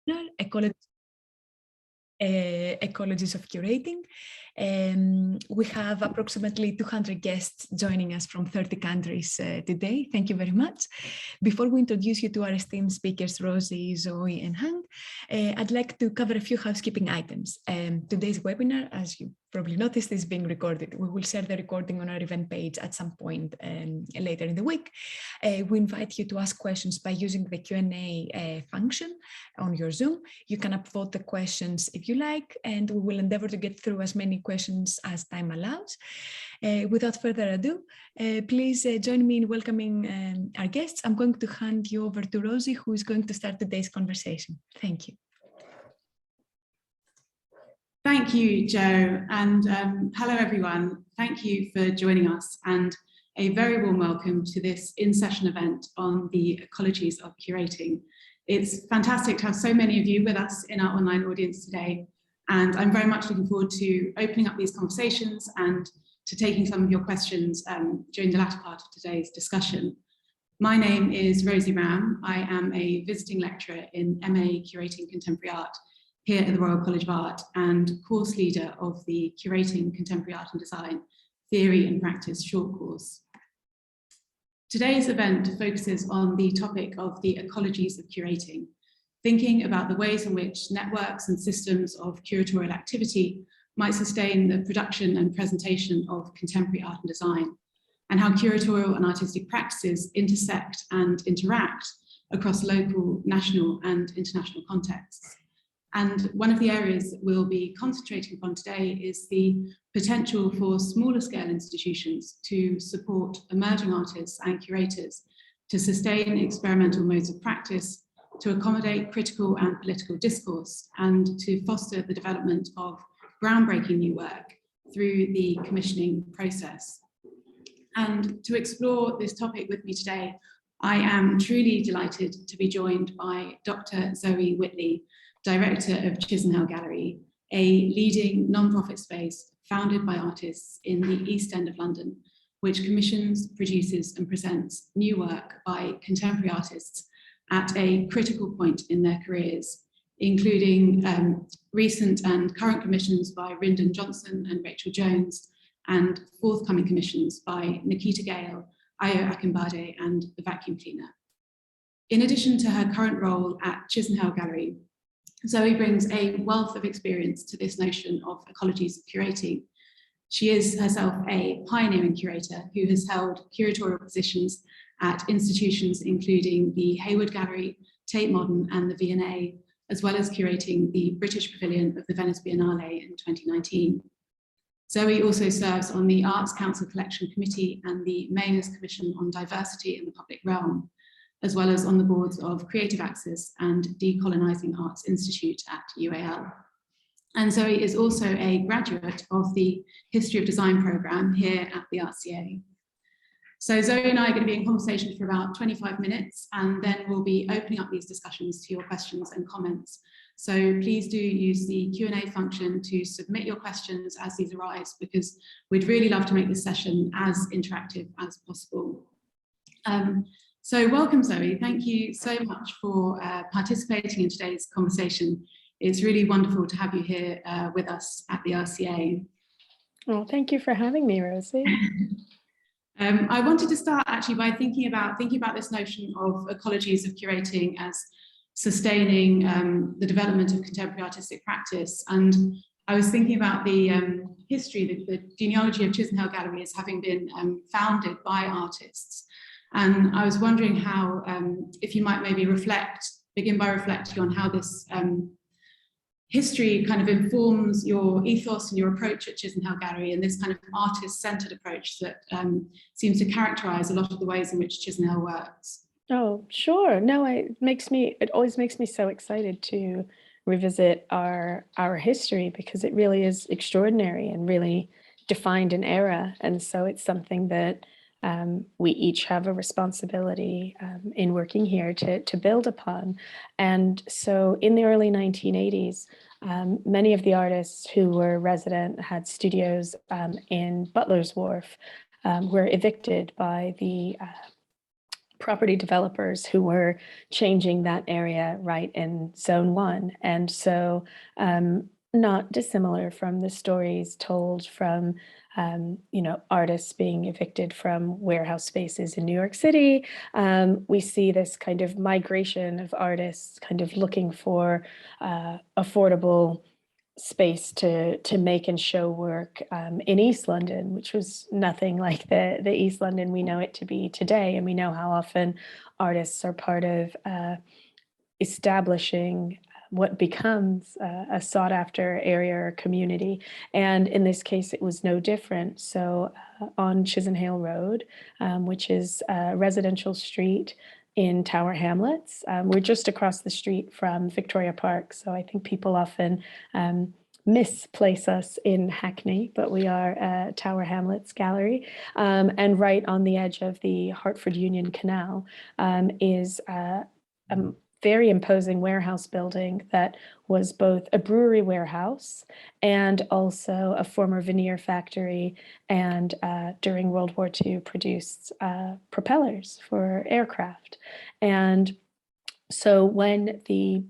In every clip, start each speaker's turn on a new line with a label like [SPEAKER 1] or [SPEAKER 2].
[SPEAKER 1] webinar, Ecologies of Curating. We have approximately 200 guests joining us from 30 countries today. Thank you very much. Before we introduce you to our esteemed speakers, Rosie, Zoe, and Hank, I'd like to cover a few housekeeping items. Today's webinar, as you probably noticed, is being recorded. We will share the recording on our event page at some point later in the week. We invite you to ask questions by using the Q&A function on your Zoom. You can upvote the questions if you like, and we will endeavor to get through as many questions as time allows. Without further ado, please join me in welcoming our guests. I'm going to hand you over to Rosie, who is going to start today's conversation. Thank you.
[SPEAKER 2] Thank you, Jo, and hello everyone. Thank you for joining us, and a very warm welcome to this in-session event on the ecologies of curating. It's fantastic to have so many of you with us in our online audience today, and I'm very much looking forward to opening up these conversations and to taking some of your questions during the latter part of today's discussion. My name is Rosie Ram. I am a visiting lecturer in MA Curating Contemporary Art here at the Royal College of Art and course leader of the Curating Contemporary Art and Design Theory and Practice short course. Today's event focuses on the topic of the ecologies of curating, thinking about the ways in which networks and systems of curatorial activity might sustain the production and presentation of contemporary art and design, and how curatorial and artistic practices intersect and interact across local, national, and international contexts. And one of the areas that we'll be concentrating upon today is the potential for smaller scale institutions to support emerging artists and curators to sustain experimental modes of practice, to accommodate critical and political discourse, and to foster the development of groundbreaking new work through the commissioning process. And to explore this topic with me today, I am truly delighted to be joined by Dr. Zoe Whitley, Director of Chisenhale Gallery, a leading non-profit space founded by artists in the East End of London, which commissions, produces and presents new work by contemporary artists at a critical point in their careers, including recent and current commissions by Ryndon Johnson and Rachel Jones, and forthcoming commissions by Nikita Gale, Ayo Akinbade and The Vacuum Cleaner. In addition to her current role at Chisenhale Gallery, Zoe brings a wealth of experience to this notion of ecologies of curating. She is herself a pioneering curator who has held curatorial positions at institutions including the Hayward Gallery, Tate Modern and the V&A, as well as curating the British Pavilion of the Venice Biennale in 2019. Zoe also serves on the Arts Council Collection Committee and the Mayners Commission on Diversity in the Public Realm, as well as on the boards of Creative Access and Decolonising Arts Institute at UAL. And Zoe is also a graduate of the History of Design programme here at the RCA. So Zoe and I are going to be in conversation for about 25 minutes, and then we'll be opening up these discussions to your questions and comments. So please do use the Q&A function to submit your questions as these arise, because we'd really love to make this session as interactive as possible. So welcome, Zoe. Thank you so much for participating in today's conversation. It's really wonderful to have you here with us at the RCA.
[SPEAKER 3] Well, thank you for having me, Rosie.
[SPEAKER 2] I wanted to start actually by thinking about this notion of ecologies of curating as sustaining the development of contemporary artistic practice. And I was thinking about the history, the genealogy of Chisenhale Gallery as having been founded by artists. And I was wondering how, if you might maybe begin by reflecting on how this history kind of informs your ethos and your approach at Chisenhale Gallery, and this kind of artist-centered approach that seems to characterize a lot of the ways in which Chisenhale works.
[SPEAKER 3] Oh, sure. No, it always makes me so excited to revisit our history, because it really is extraordinary and really defined an era. And so it's something that we each have a responsibility in working here to build upon. And so in the early 1980s, many of the artists who were resident had studios in Butler's Wharf were evicted by the property developers who were changing that area right in Zone 1. And so not dissimilar from the stories told from artists being evicted from warehouse spaces in New York City. We see this kind of migration of artists kind of looking for affordable space to make and show work in East London, which was nothing like the East London we know it to be today. And we know how often artists are part of establishing what becomes a sought after area or community. And in this case, it was no different. So on Chisenhale Road, which is a residential street in Tower Hamlets. We're just across the street from Victoria Park. So I think people often misplace us in Hackney, but we are Tower Hamlets Gallery. And right on the edge of the Hartford Union Canal is a very imposing warehouse building that was both a brewery warehouse and also a former veneer factory, and during World War II produced propellers for aircraft. And so when the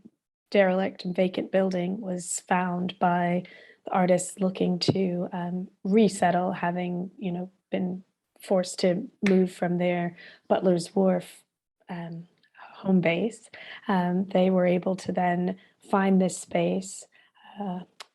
[SPEAKER 3] derelict and vacant building was found by the artists looking to resettle, having been forced to move from their Butler's Wharf home base, they were able to then find this space,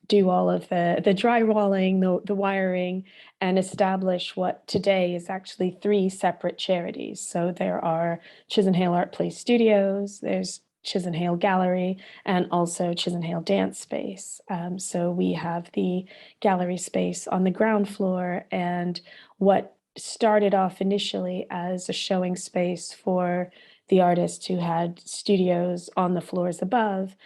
[SPEAKER 3] do all of the drywalling, the wiring, and establish what today is actually 3 separate charities. So there are Chisenhale Art Place Studios, there's Chisenhale Gallery, and also Chisenhale Dance Space. So we have the gallery space on the ground floor, and what started off initially as a showing space for the artists who had studios on the floors above,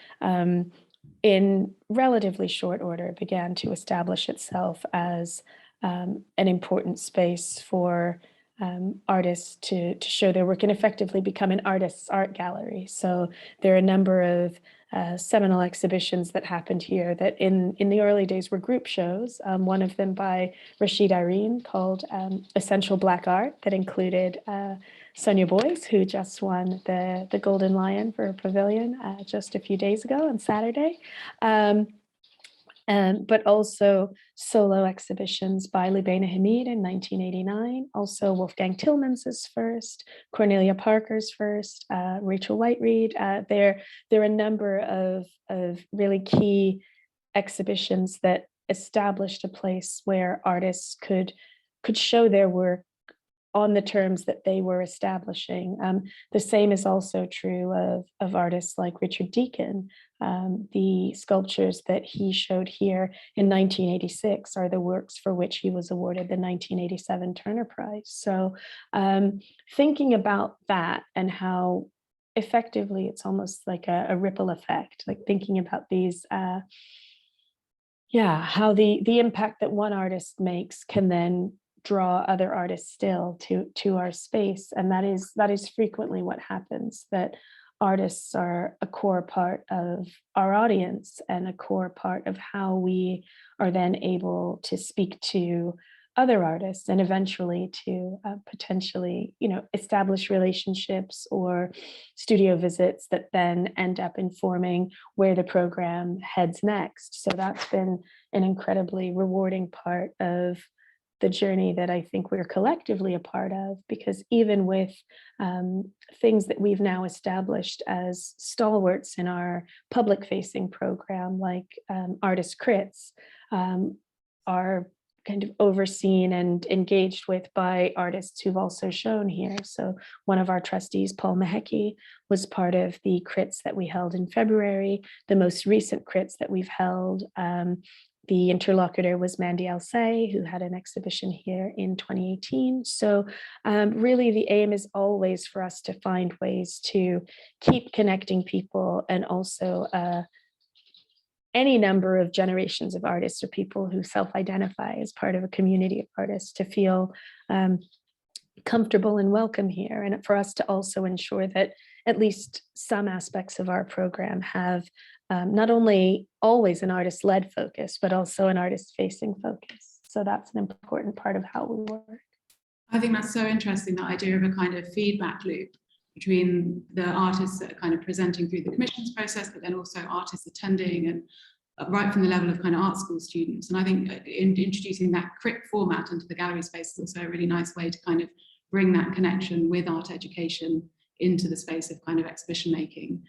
[SPEAKER 3] in relatively short order began to establish itself as an important space for artists to show their work and effectively become an artist's art gallery. So there are a number of seminal exhibitions that happened here that in the early days were group shows, one of them by Rashid Irene called Essential Black Art, that included Sonia Boyce, who just won the Golden Lion for a pavilion just a few days ago on Saturday. But also solo exhibitions by Lubaina Hamid in 1989, also Wolfgang Tillmans' first, Cornelia Parker's first, Rachel Whiteread. There are a number of really key exhibitions that established a place where artists could show their work on the terms that they were establishing. The same is also true of artists like Richard Deacon. The sculptures that he showed here in 1986 are the works for which he was awarded the 1987 Turner Prize. So thinking about that and how effectively it's almost like a ripple effect, like thinking about these, how the impact that one artist makes can then draw other artists still to our space. And that is frequently what happens, that artists are a core part of our audience and a core part of how we are then able to speak to other artists and eventually to potentially, establish relationships or studio visits that then end up informing where the program heads next. So that's been an incredibly rewarding part of the journey that I think we're collectively a part of, because even with things that we've now established as stalwarts in our public facing program, like Artist Crits, are kind of overseen and engaged with by artists who've also shown here. So one of our trustees, Paul Mahecki, was part of the crits that we held in February. The most recent crits that we've held, the interlocutor was Mandy Alsay, who had an exhibition here in 2018. So really the aim is always for us to find ways to keep connecting people, and also any number of generations of artists or people who self-identify as part of a community of artists to feel comfortable and welcome here. And for us to also ensure that at least some aspects of our program have not only always an artist-led focus, but also an artist-facing focus. So that's an important part of how we work.
[SPEAKER 2] I think that's so interesting, that idea of a kind of feedback loop between the artists that are kind of presenting through the commissions process, but then also artists attending, and right from the level of kind of art school students. And I think introducing that crit format into the gallery space is also a really nice way to kind of bring that connection with art education into the space of kind of exhibition making.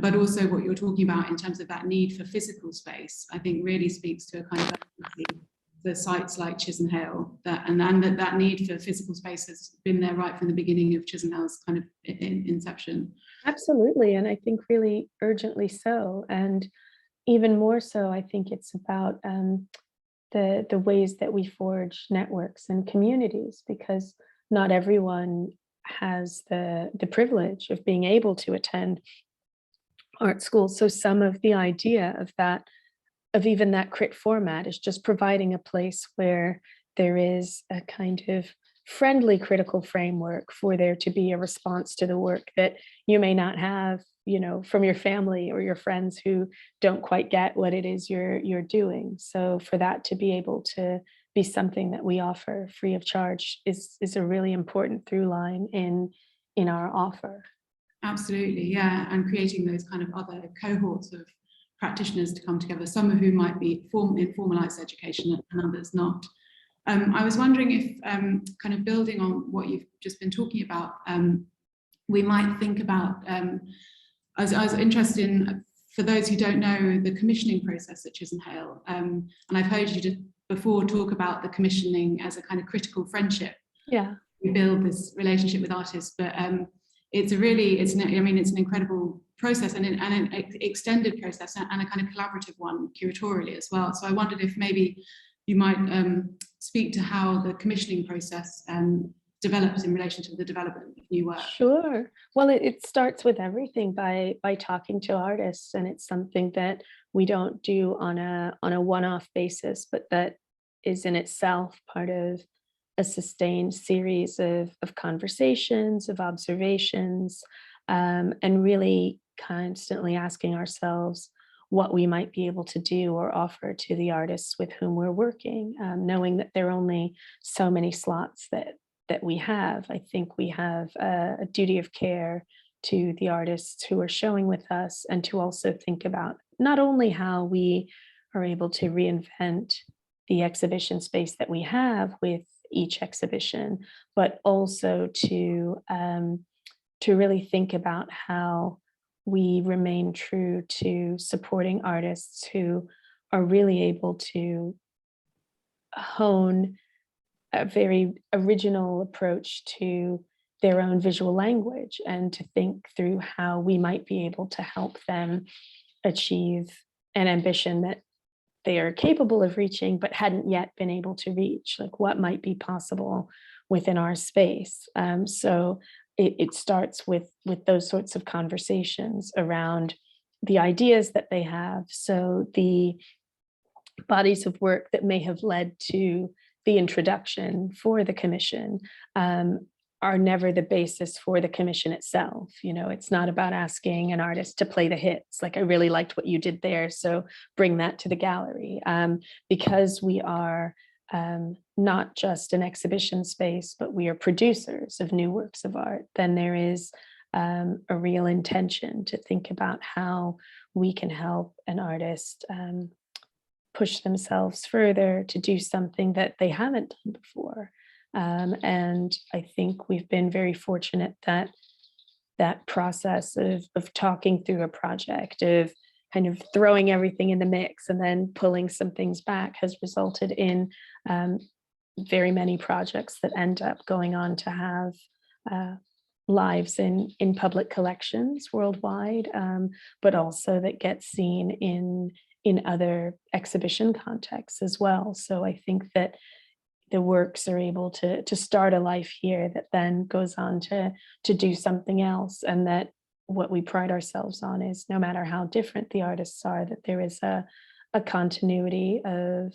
[SPEAKER 2] But also what you're talking about in terms of that need for physical space, I think really speaks to a kind of the sites like Chisenhale, that need for physical space has been there right from the beginning of Chisenhale's kind of inception.
[SPEAKER 3] Absolutely, and I think really urgently so. And even more so, I think it's about the ways that we forge networks and communities, because not everyone has the privilege of being able to attend art school. So some of the idea of that, of even that crit format, is just providing a place where there is a kind of friendly critical framework for there to be a response to the work that you may not have, you know, from your family or your friends who don't quite get what it is you're doing. So for that to be able to be something that we offer free of charge is a really important through line in our offer.
[SPEAKER 2] Absolutely, yeah, and creating those kind of other cohorts of practitioners to come together, some of whom might be in formalized education and others not. I was wondering if, kind of building on what you've just been talking about, we might think about, I was interested in, for those who don't know, the commissioning process at Chisenhale, and I've heard you just before talk about the commissioning as a kind of critical friendship.
[SPEAKER 3] Yeah.
[SPEAKER 2] We build this relationship with artists, but it's an incredible process, and an extended process, and a kind of collaborative one curatorially as well. So I wondered if maybe you might speak to how the commissioning process develops in relation to the development of new work.
[SPEAKER 3] Sure. Well, it starts with everything by talking to artists, and it's something that we don't do on a one-off basis, but that is in itself part of a sustained series of conversations, of observations, and really constantly asking ourselves what we might be able to do or offer to the artists with whom we're working, knowing that there are only so many slots that we have. I think we have a duty of care to the artists who are showing with us, and to also think about not only how we are able to reinvent the exhibition space that we have with each exhibition, but also to really think about how we remain true to supporting artists who are really able to hone a very original approach to their own visual language, and to think through how we might be able to help them achieve an ambition that they are capable of reaching but hadn't yet been able to reach, like what might be possible within our space. So it starts with those sorts of conversations around the ideas that they have. So the bodies of work that may have led to the introduction for the commission are never the basis for the commission itself. You know, it's not about asking an artist to play the hits, like, I really liked what you did there, so bring that to the gallery. Because we are not just an exhibition space, but we are producers of new works of art, then there is a real intention to think about how we can help an artist push themselves further to do something that they haven't done before. And I think we've been very fortunate that that process of talking through a project, of kind of throwing everything in the mix and then pulling some things back, has resulted in very many projects that end up going on to have lives in public collections worldwide, but also that get seen in other exhibition contexts as well. So I think that the works are able to start a life here that then goes on to do something else, and that what we pride ourselves on is, no matter how different the artists are, that there is a continuity of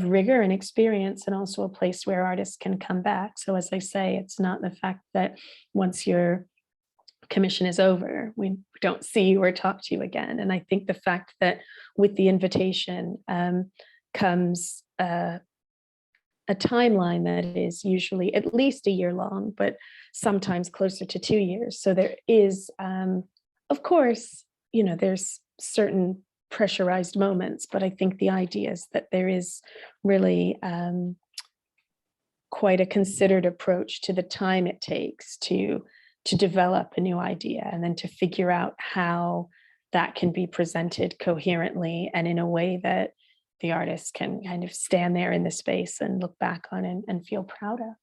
[SPEAKER 3] rigor and experience, and also a place where artists can come back. So as I say, it's not the fact that once your commission is over, we don't see you or talk to you again. And I think the fact that with the invitation comes a timeline that is usually at least a year long, but sometimes closer to 2 years. So there is, of course, there's certain pressurized moments, but I think the idea is that there is really quite a considered approach to the time it takes to develop a new idea and then to figure out how that can be presented coherently and in a way that the artist can kind of stand there in the space and look back on and feel proud of.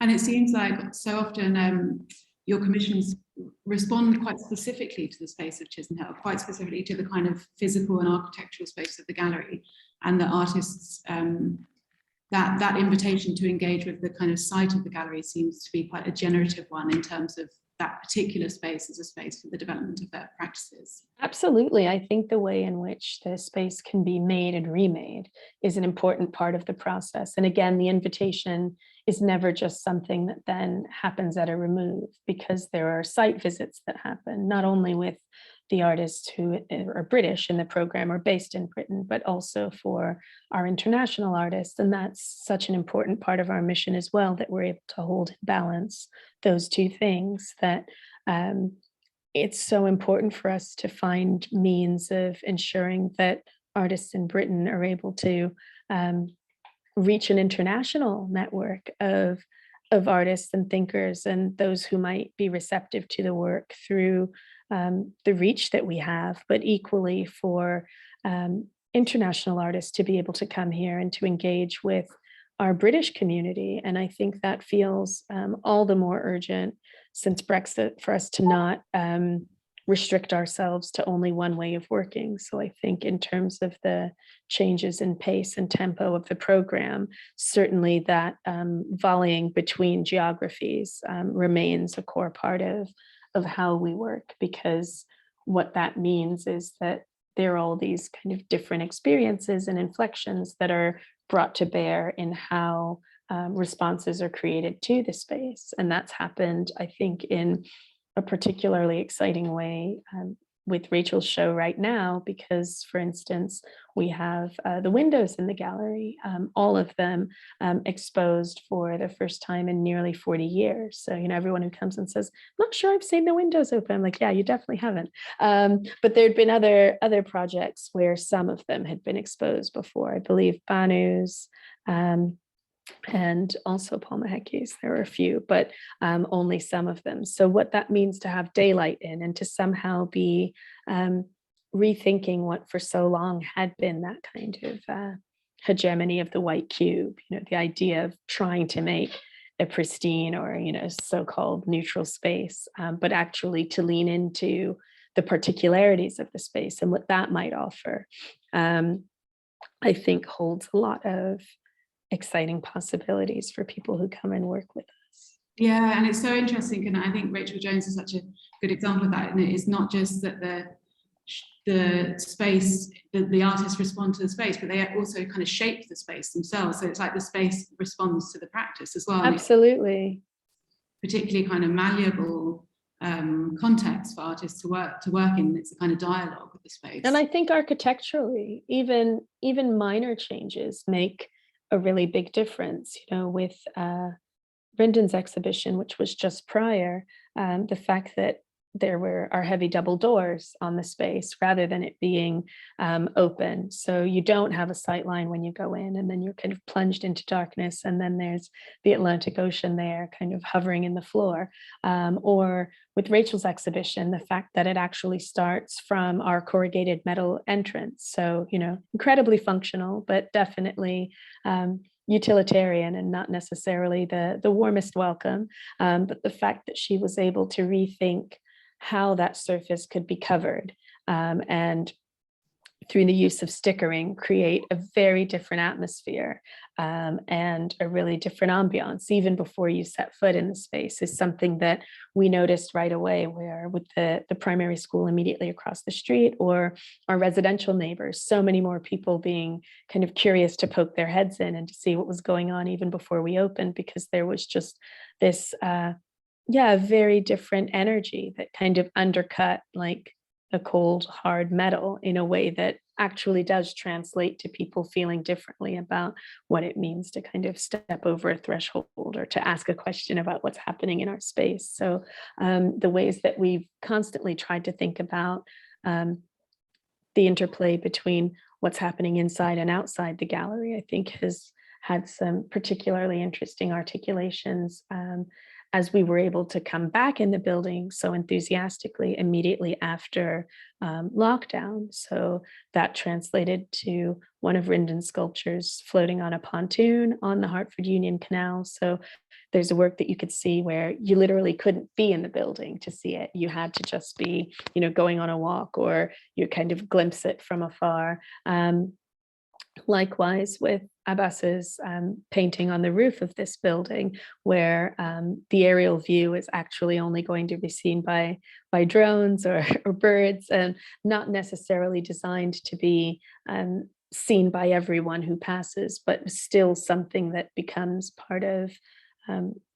[SPEAKER 2] And it seems like so often your commissions respond quite specifically to the space of Chisenhale, quite specifically to the kind of physical and architectural space of the gallery, and the artists, that invitation to engage with the kind of site of the gallery seems to be quite a generative one in terms of that particular space as a space for the development of their practices.
[SPEAKER 3] Absolutely. I think the way in which the space can be made and remade is an important part of the process. And again, the invitation is never just something that then happens at a remove, because there are site visits that happen, not only with the artists who are British in the program or based in Britain, but also for our international artists. And that's such an important part of our mission as well, that we're able to hold in balance those two things, that it's so important for us to find means of ensuring that artists in Britain are able to reach an international network of artists and thinkers and those who might be receptive to the work through the reach that we have, but equally for international artists to be able to come here and to engage with our British community. And I think that feels all the more urgent since Brexit, for us to not restrict ourselves to only one way of working. So I think in terms of the changes in pace and tempo of the program, certainly that volleying between geographies remains a core part of how we work, because what that means is that there are all these kind of different experiences and inflections that are brought to bear in how responses are created to the space. And that's happened, I think, in a particularly exciting way with Rachel's show right now, because, for instance, we have the windows in the gallery, all of them exposed for the first time in nearly 40 years. So, everyone who comes and says, I'm not sure I've seen the windows open. I'm like, yeah, you definitely haven't. But there'd been other projects where some of them had been exposed before. I believe Banu's, and also Paul Maheki's, there were a few, but only some of them. So what that means to have daylight in and to somehow be rethinking what for so long had been that kind of hegemony of the white cube, the idea of trying to make a pristine or, so-called neutral space, but actually to lean into the particularities of the space and what that might offer, I think holds a lot of exciting possibilities for people who come and work with us.
[SPEAKER 2] Yeah, and it's so interesting, and I think Rachel Jones is such a good example of that. And it's not just that the space, the artists respond to the space, but they also kind of shape the space themselves. So it's like the space responds to the practice as well.
[SPEAKER 3] Absolutely.
[SPEAKER 2] Particularly kind of malleable context for artists to work in. It's a kind of dialogue with the space.
[SPEAKER 3] And I think architecturally, even minor changes make a really big difference. With Brendan's exhibition, which was just prior, the fact that there were our heavy double doors on the space rather than it being open. So you don't have a sight line when you go in, and then you're kind of plunged into darkness. And then there's the Atlantic Ocean there kind of hovering in the floor. Or with Rachel's exhibition, the fact that it actually starts from our corrugated metal entrance. So, incredibly functional, but definitely utilitarian and not necessarily the warmest welcome. But the fact that she was able to rethink how that surface could be covered, and through the use of stickering, create a very different atmosphere and a really different ambiance, even before you set foot in the space, is something that we noticed right away, where with the primary school immediately across the street or our residential neighbors, so many more people being kind of curious to poke their heads in and to see what was going on even before we opened, because there was just this very different energy that kind of undercut like a cold, hard metal in a way that actually does translate to people feeling differently about what it means to kind of step over a threshold or to ask a question about what's happening in our space. So the ways that we've constantly tried to think about the interplay between what's happening inside and outside the gallery, I think has had some particularly interesting articulations as we were able to come back in the building so enthusiastically immediately after lockdown. So that translated to one of Rindon's sculptures floating on a pontoon on the Hartford Union Canal. So there's a work that you could see where you literally couldn't be in the building to see it. You had to just be, going on a walk, or you kind of glimpse it from afar. Likewise with Abbas's painting on the roof of this building, where the aerial view is actually only going to be seen by drones or birds, and not necessarily designed to be seen by everyone who passes, but still something that becomes part of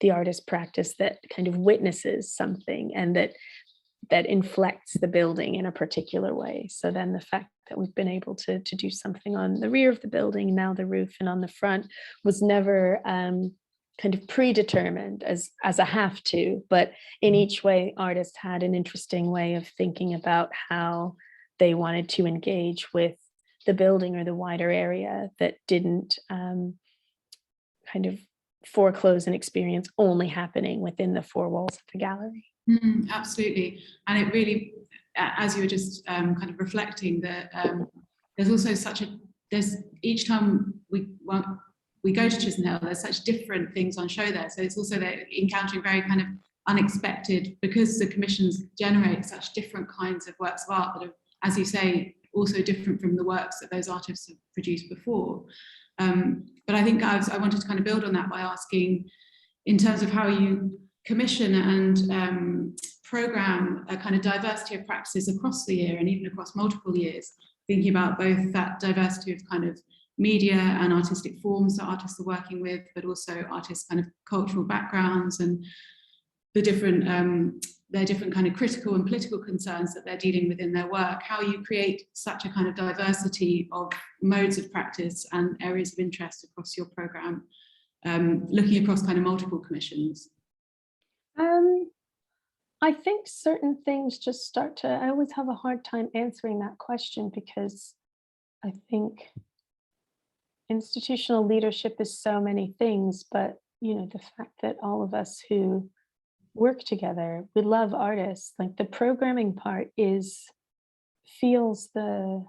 [SPEAKER 3] the artist practice, that kind of witnesses something and that inflects the building in a particular way. So then the fact that we've been able to do something on the rear of the building, now the roof, and on the front was never kind of predetermined as a have to, but in each way, artists had an interesting way of thinking about how they wanted to engage with the building or the wider area that didn't kind of foreclose an experience only happening within the four walls of the gallery.
[SPEAKER 2] Absolutely. And it really, as you were just kind of reflecting, that there's also each time we go to Chisenhale, there's such different things on show there. So it's also that encountering very kind of unexpected, because the commissions generate such different kinds of works of art that are, as you say, also different from the works that those artists have produced before. But I think I wanted to kind of build on that by asking, in terms of how you commission and program a kind of diversity of practices across the year and even across multiple years, thinking about both that diversity of kind of media and artistic forms that artists are working with, but also artists' kind of cultural backgrounds and the different their different kind of critical and political concerns that they're dealing with in their work, how you create such a kind of diversity of modes of practice and areas of interest across your program, looking across kind of multiple commissions.
[SPEAKER 3] I think certain things just start to, I always have a hard time answering that question, because I think institutional leadership is so many things, but the fact that all of us who work together, we love artists, like the programming part feels the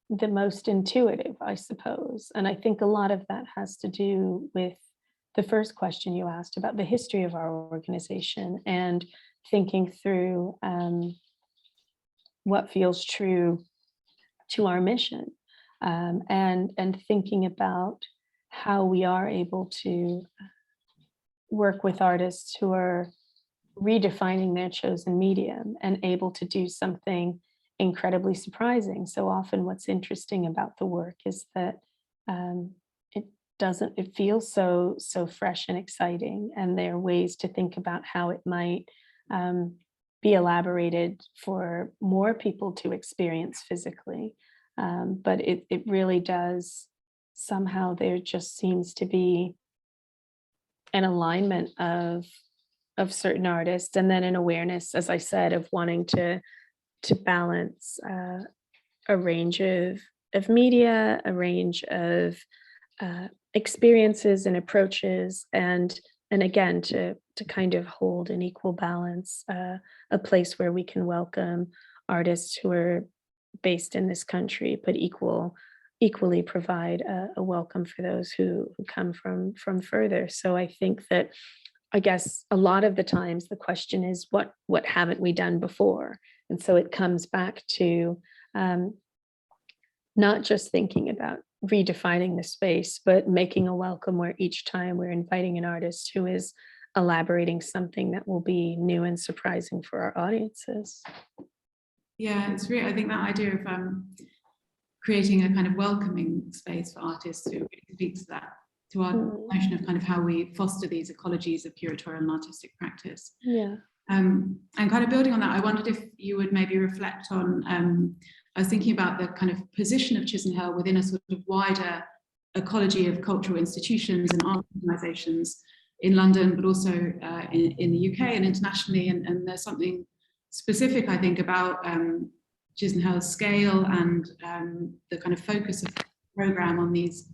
[SPEAKER 3] most intuitive, I suppose. And I think a lot of that has to do with the first question you asked about the history of our organization, and thinking through what feels true to our mission, and thinking about how we are able to work with artists who are redefining their chosen medium and able to do something incredibly surprising. So often what's interesting about the work is that it feels so fresh and exciting, and there are ways to think about how it might be elaborated for more people to experience physically. But it really does, somehow there just seems to be an alignment of certain artists, and then an awareness, as I said, of wanting to balance a range of media, a range of experiences and approaches, and again to kind of hold in equal balance a place where we can welcome artists who are based in this country, but equally provide a welcome for those who come from further. So I think that, I guess, a lot of the times the question is, what haven't we done before? And so it comes back to not just thinking about redefining the space, but making a welcome where each time we're inviting an artist who is elaborating something that will be new and surprising for our audiences.
[SPEAKER 2] Yeah, it's really, I think that idea of creating a kind of welcoming space for artists who really speaks to that, to our notion of kind of how we foster these ecologies of curatorial and artistic practice.
[SPEAKER 3] Yeah.
[SPEAKER 2] And kind of building on that, I wondered if you would maybe reflect on, I was thinking about the kind of position of Chisenhale within a sort of wider ecology of cultural institutions and art organisations in London, but also in the UK and internationally. And there's something specific, I think, about Chisenhale's scale and the kind of focus of the programme on these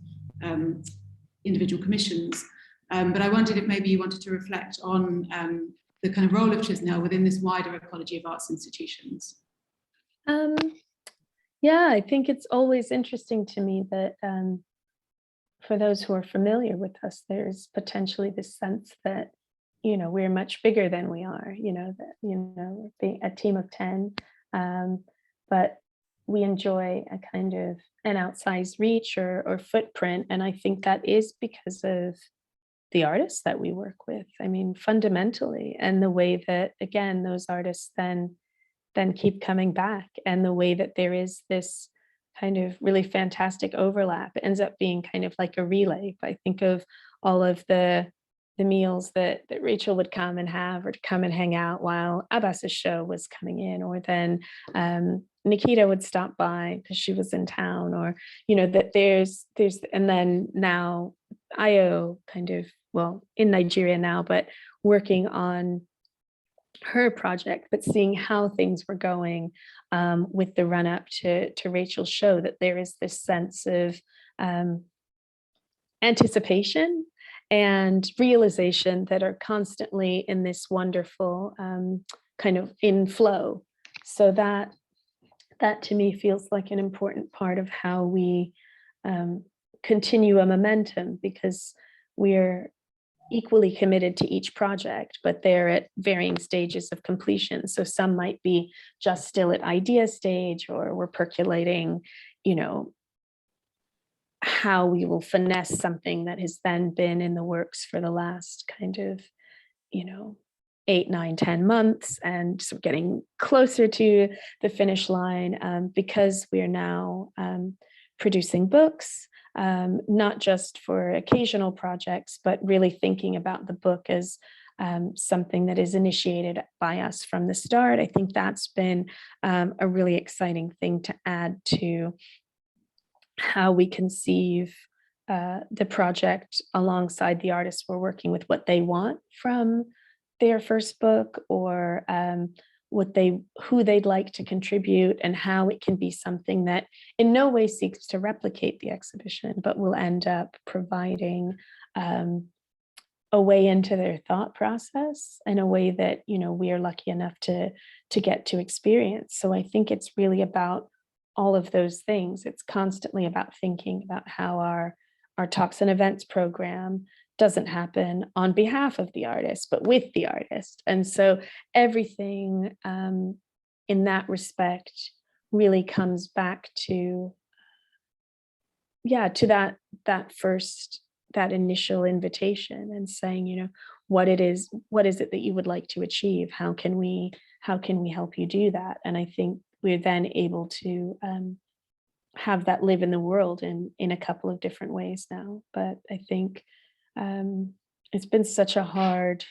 [SPEAKER 2] individual commissions. But I wondered if maybe you wanted to reflect on the kind of role of Chisenhale within this wider ecology of arts institutions.
[SPEAKER 3] Yeah, I think it's always interesting to me that for those who are familiar with us, there's potentially this sense that, you know, we're much bigger than we are, you know, that, you know, being a team of 10, but we enjoy a kind of an outsized reach or footprint. And I think that is because of the artists that we work with. I mean, fundamentally, and the way that, again, those artists then keep coming back, and the way that there is this kind of really fantastic overlap. It ends up being kind of like a relay. If I think of all of the meals that Rachel would come and have, or to come and hang out while Abbas's show was coming in, or then Nikita would stop by because she was in town, or, you know, that there's, and then now Ayo kind of, well, in Nigeria now, but working on her project, but seeing how things were going with the run up to Rachel's show, that there is this sense of anticipation and realization that are constantly in this wonderful kind of in flow. So that to me feels like an important part of how we continue a momentum, because we're equally committed to each project, but they're at varying stages of completion. So some might be just still at idea stage, or we're percolating, you know, how we will finesse something that has then been in the works for the last kind of, you know, 8, 9, 10 months, and so getting closer to the finish line, because we are now producing books, not just for occasional projects, but really thinking about the book as something that is initiated by us from the start. I think that's been a really exciting thing to add to how we conceive the project alongside the artists we're working with, what they want from their first book, or who they'd like to contribute, and how it can be something that in no way seeks to replicate the exhibition, but will end up providing a way into their thought process, in a way that, you know, we are lucky enough to get to experience. So I think it's really about all of those things. It's constantly about thinking about how our talks and events program doesn't happen on behalf of the artist, but with the artist. And so everything in that respect really comes back to, that initial invitation, and saying, you know, what is it that you would like to achieve? How can we help you do that? And I think we're then able to have that live in the world in a couple of different ways now. But I think it's been such a hard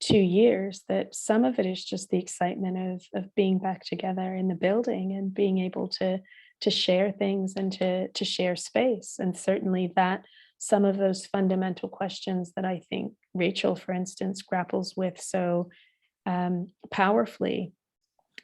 [SPEAKER 3] 2 years that some of it is just the excitement of being back together in the building, and being able to share things, and to share space. And certainly that some of those fundamental questions that I think Rachel, for instance, grapples with so powerfully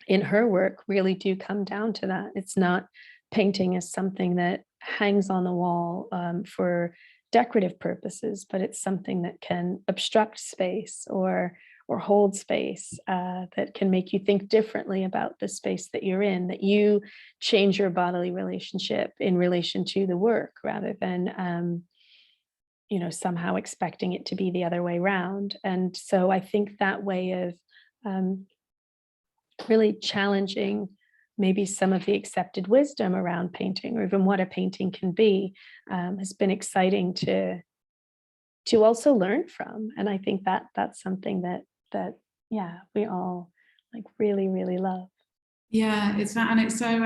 [SPEAKER 3] in her work really do come down to that. It's not painting as something that hangs on the wall for decorative purposes, but it's something that can obstruct space or hold space, that can make you think differently about the space that you're in, that you change your bodily relationship in relation to the work, rather than you know, somehow expecting it to be the other way around. And so I think that way of really challenging maybe some of the accepted wisdom around painting, or even what a painting can be, has been exciting to also learn from. And I think that that's something that we all like really, really love.
[SPEAKER 2] Yeah, it's that, and it's so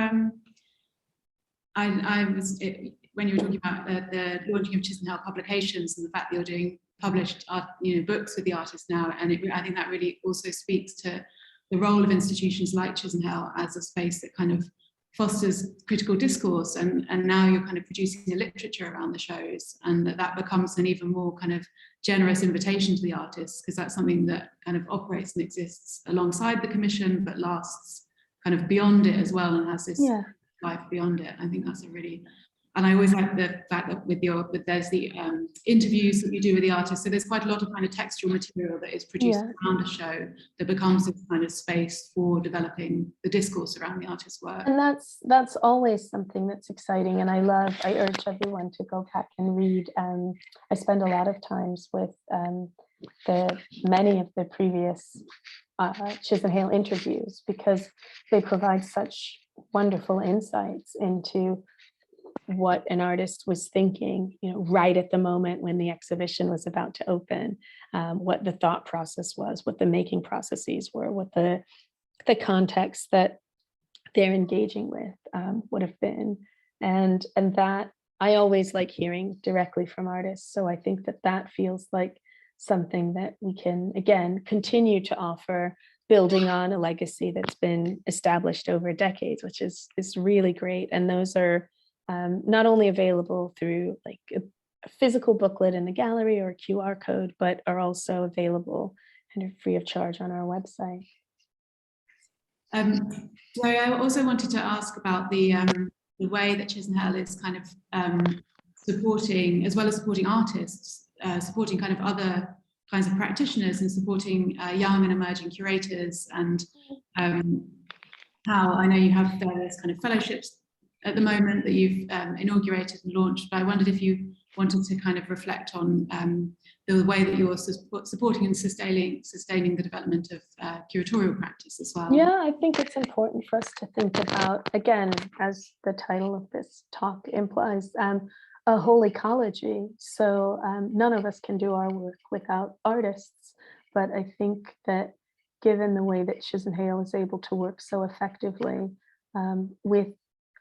[SPEAKER 2] when you were talking about the launching of Chisenhale Publications, and the fact that you're doing published books with the artists now, and I think that really also speaks to the role of institutions like Chisenhale as a space that kind of fosters critical discourse, and now you're kind of producing a literature around the shows, and that becomes an even more kind of generous invitation to the artists, because that's something that kind of operates and exists alongside the commission but lasts kind of beyond it as well, and has this life beyond it. I think that's a really, and I always like the fact that there's the interviews that you do with the artists. So there's quite a lot of kind of textual material that is produced around a show that becomes this kind of space for developing the discourse around the artist's work.
[SPEAKER 3] And that's always something that's exciting. And I urge everyone to go back and read. I spend a lot of times with many of the previous Chisenhale interviews, because they provide such wonderful insights into what an artist was thinking, right at the moment when the exhibition was about to open, what the thought process was, what the making processes were, what the context that they're engaging with would have been. And that I always like hearing directly from artists. So I think that feels like something that we can, again, continue to offer, building on a legacy that's been established over decades, which is really great. And those are not only available through like a physical booklet in the gallery or a QR code, but are also available kind of free of charge on our website.
[SPEAKER 2] So I also wanted to ask about the way that Chisenhale is kind of supporting, as well as supporting artists, supporting kind of other kinds of practitioners and supporting young and emerging curators, and how I know you have various kind of fellowships at the moment that you've inaugurated and launched, but I wondered if you wanted to kind of reflect on the way that you're supporting and sustaining the development of curatorial practice as well.
[SPEAKER 3] Yeah, I think it's important for us to think about, again, as the title of this talk implies, a whole ecology. So none of us can do our work without artists, but I think that given the way that Chisenhale is able to work so effectively with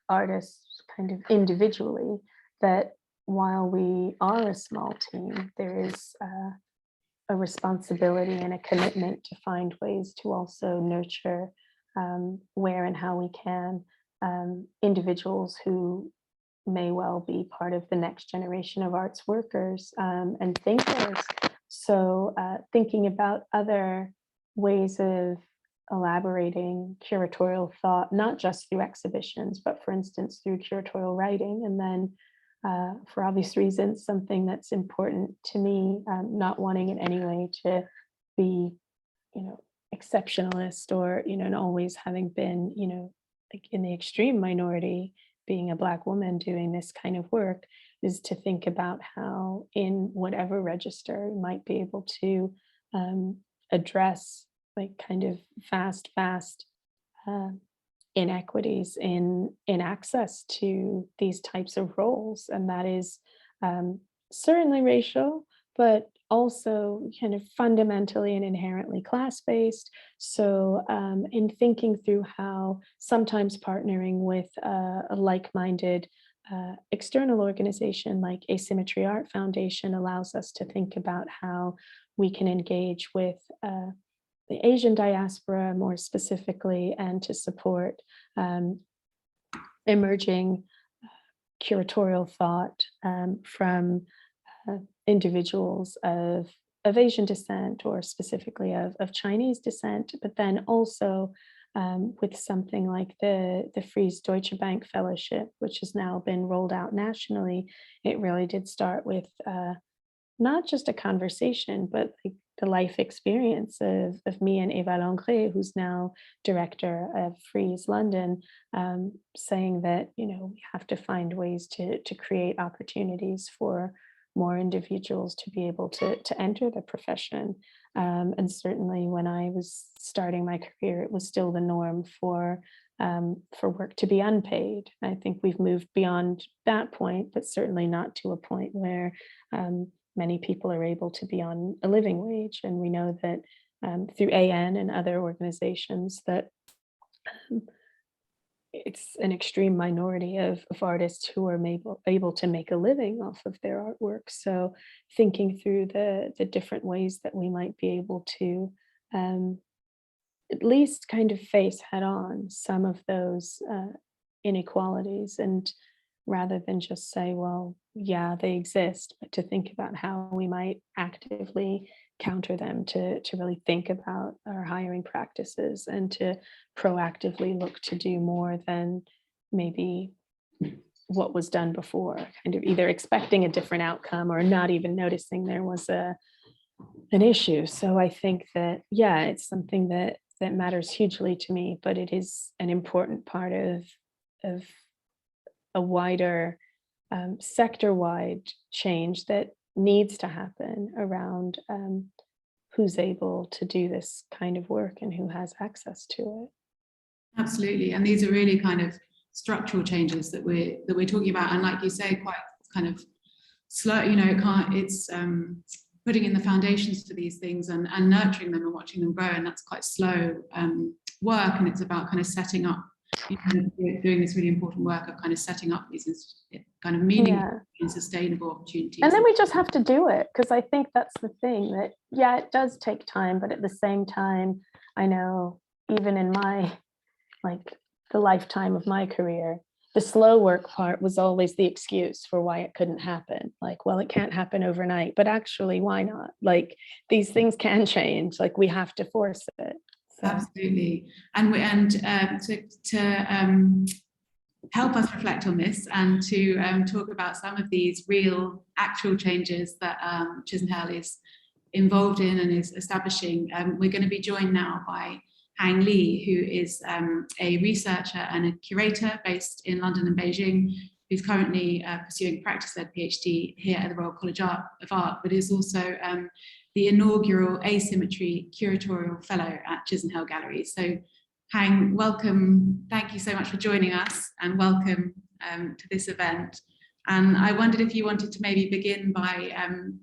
[SPEAKER 3] artists kind of individually, that while we are a small team, there is a responsibility and a commitment to find ways to also nurture where and how we can individuals who may well be part of the next generation of arts workers and thinkers. So thinking about other ways of elaborating curatorial thought, not just through exhibitions, but for instance, through curatorial writing. And then for obvious reasons, something that's important to me, not wanting in any way to be, exceptionalist or, and always having been, like in the extreme minority, being a Black woman doing this kind of work, is to think about how in whatever register you might be able to address like kind of vast inequities in access to these types of roles. And that is certainly racial, but also kind of fundamentally and inherently class-based. So in thinking through how sometimes partnering with a like-minded external organization like Asymmetry Art Foundation allows us to think about how we can engage with the Asian diaspora more specifically, and to support emerging curatorial thought from individuals of Asian descent, or specifically of Chinese descent, but then also with something like the Fries Deutsche Bank Fellowship, which has now been rolled out nationally. It really did start with not just a conversation, but like the life experience of me and Eva Langret, who's now director of Fries London, saying that, we have to find ways to create opportunities for more individuals to be able to enter the profession. And certainly when I was starting my career, it was still the norm for work to be unpaid. I think we've moved beyond that point, but certainly not to a point where many people are able to be on a living wage. And we know that through AN and other organizations that it's an extreme minority of artists who are able to make a living off of their artwork. So thinking through the different ways that we might be able to um, at least kind of face head on some of those inequalities, and rather than just say, well, yeah, they exist, but to think about how we might actively counter them, to really think about our hiring practices and to proactively look to do more than maybe what was done before, kind of either expecting a different outcome or not even noticing there was an issue. So I think that, yeah, it's something that matters hugely to me, but it is an important part of a wider sector-wide change that needs to happen around who's able to do this kind of work and who has access to it.
[SPEAKER 2] Absolutely, and these are really kind of structural changes that we're talking about, and like you say, quite kind of slow. You know, it's putting in the foundations for these things and nurturing them and watching them grow, and that's quite slow work. And it's about kind of setting up, you know, doing this really important work of kind of setting up these kind of meaningful and sustainable opportunities.
[SPEAKER 3] And then we just have to do it, because I think that's the thing, that yeah, it does take time, but at the same time, I know even in my, like, the lifetime of my career, the slow work part was always the excuse for why it couldn't happen. Like, well, it can't happen overnight, but actually, why not? Like, these things can change. Like, we have to force it. So.
[SPEAKER 2] Absolutely, and to help us reflect on this and to talk about some of these real, actual changes that Chisenhale is involved in and is establishing, we're going to be joined now by Hang Li, who is a researcher and a curator based in London and Beijing, who's currently pursuing a practice-led PhD here at the Royal College of Art, but is also the inaugural Asymmetry Curatorial Fellow at Chisenhale Gallery. So Hang, welcome. Thank you so much for joining us, and welcome to this event. And I wondered if you wanted to maybe begin by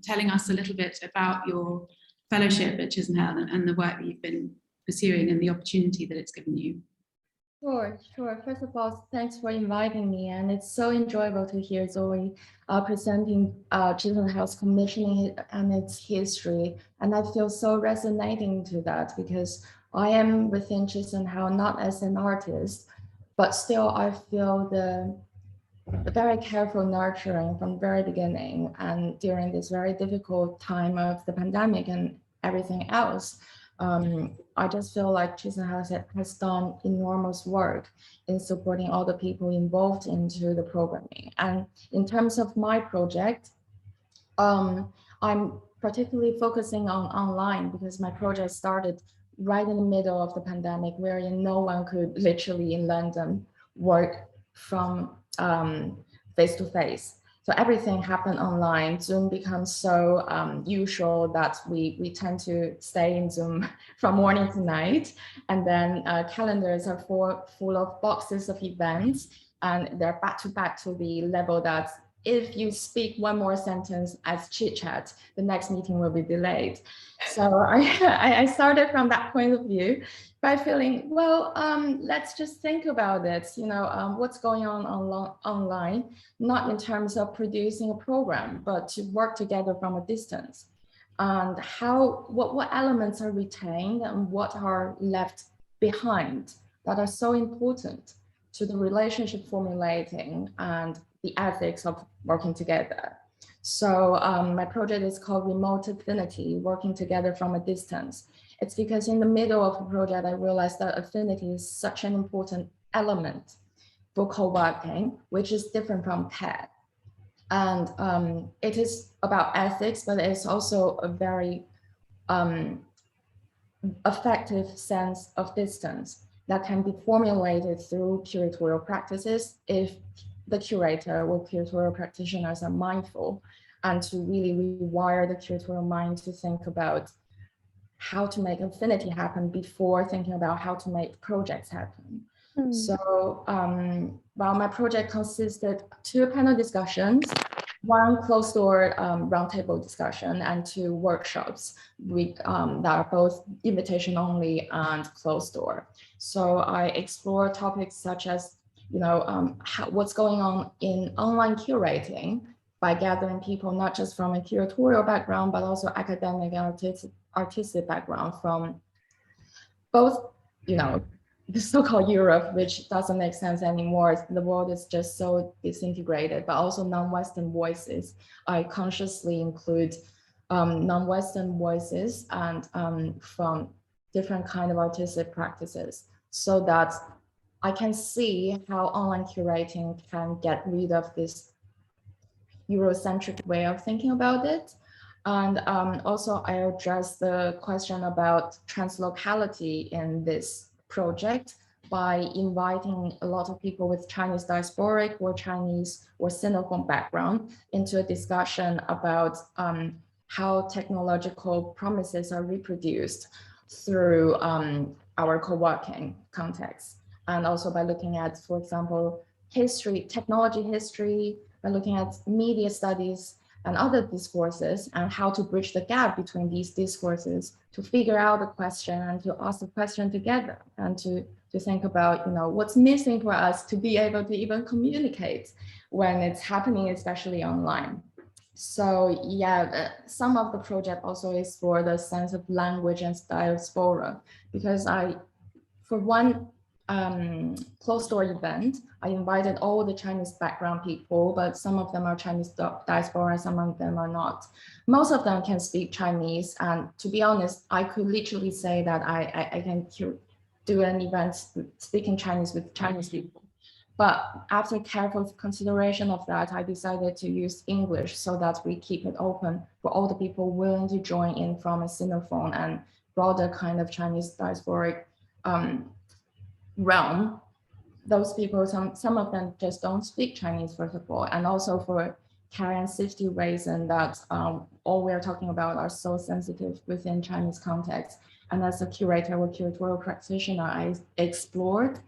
[SPEAKER 2] telling us a little bit about your fellowship at Chisenhale and the work that you've been pursuing and the opportunity that it's given you.
[SPEAKER 4] Sure. First of all, thanks for inviting me, and it's so enjoyable to hear Zoe presenting Chisenhale's commissioning and its history, and I feel so resonating to that, because I am within Chisenhale not as an artist, but still I feel the very careful nurturing from the very beginning, and during this very difficult time of the pandemic and everything else. I just feel like Chisenhale has done enormous work in supporting all the people involved into the programming. And in terms of my project, I'm particularly focusing on online, because my project started right in the middle of the pandemic, wherein no one could literally in London work from face to face. So everything happened online. Zoom becomes so usual that we tend to stay in Zoom from morning to night. And then calendars are full of boxes of events, and they're back to back to the level that if you speak one more sentence as chit chat, the next meeting will be delayed. So I started from that point of view by feeling, well, let's just think about it, you know, what's going on online, not in terms of producing a program, but to work together from a distance. And what elements are retained and what are left behind that are so important to the relationship formulating and the ethics of working together. So my project is called Remote Affinity, Working Together from a Distance. It's because in the middle of the project, I realized that affinity is such an important element for co-working, which is different from TED. And it is about ethics, but it's also a very effective sense of distance that can be formulated through curatorial practices if the curator or curatorial practitioners are mindful, and to really rewire the curatorial mind to think about how to make affinity happen before thinking about how to make projects happen. So well, my project consisted 2 panel discussions, 1 closed door roundtable discussion, and 2 workshops that are both invitation only and closed door. So I explore topics such as what's going on in online curating by gathering people not just from a curatorial background, but also academic and artistic background from both, the so-called Europe, which doesn't make sense anymore. The world is just so disintegrated, but also non-Western voices. I consciously include non-Western voices and from different kind of artistic practices, so that I can see how online curating can get rid of this Eurocentric way of thinking about it. And also I address the question about translocality in this project by inviting a lot of people with Chinese diasporic or Chinese or Sinophone background into a discussion about how technological promises are reproduced through our co-working context. And also by looking at, for example, history, technology history, by looking at media studies and other discourses, and how to bridge the gap between these discourses to figure out the question and to ask the question together, and to think about, what's missing for us to be able to even communicate when it's happening, especially online. So yeah, some of the project also explore the sense of language and diaspora, because for one closed door event, I invited all the Chinese background people, but some of them are Chinese diaspora, some of them are not. Most of them can speak Chinese, and to be honest, I could literally say that I can do an event speaking Chinese with Chinese people. But after careful consideration of that, I decided to use English so that we keep it open for all the people willing to join in from a Sinophone and broader kind of Chinese diasporic realm. Those people, some of them just don't speak Chinese, first of all, and also for care and safety reason that all we're talking about are so sensitive within Chinese context. And as a curator or curatorial practitioner, I explored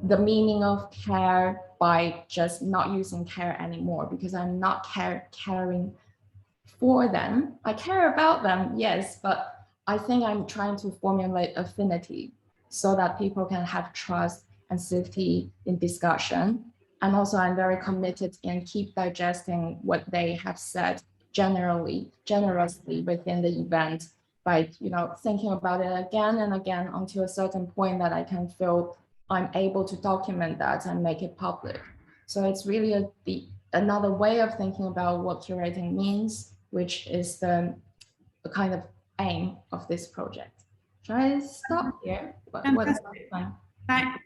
[SPEAKER 4] the meaning of care by just not using care anymore, because I'm not caring for them. I care about them, yes, but I think I'm trying to formulate affinity so that people can have trust and safety in discussion. And also I'm very committed in keep digesting what they have said generously within the event by thinking about it again and again until a certain point that I can feel I'm able to document that and make it public. So it's really another way of thinking about what curating means, which is the kind of aim of this project. Should I stop here?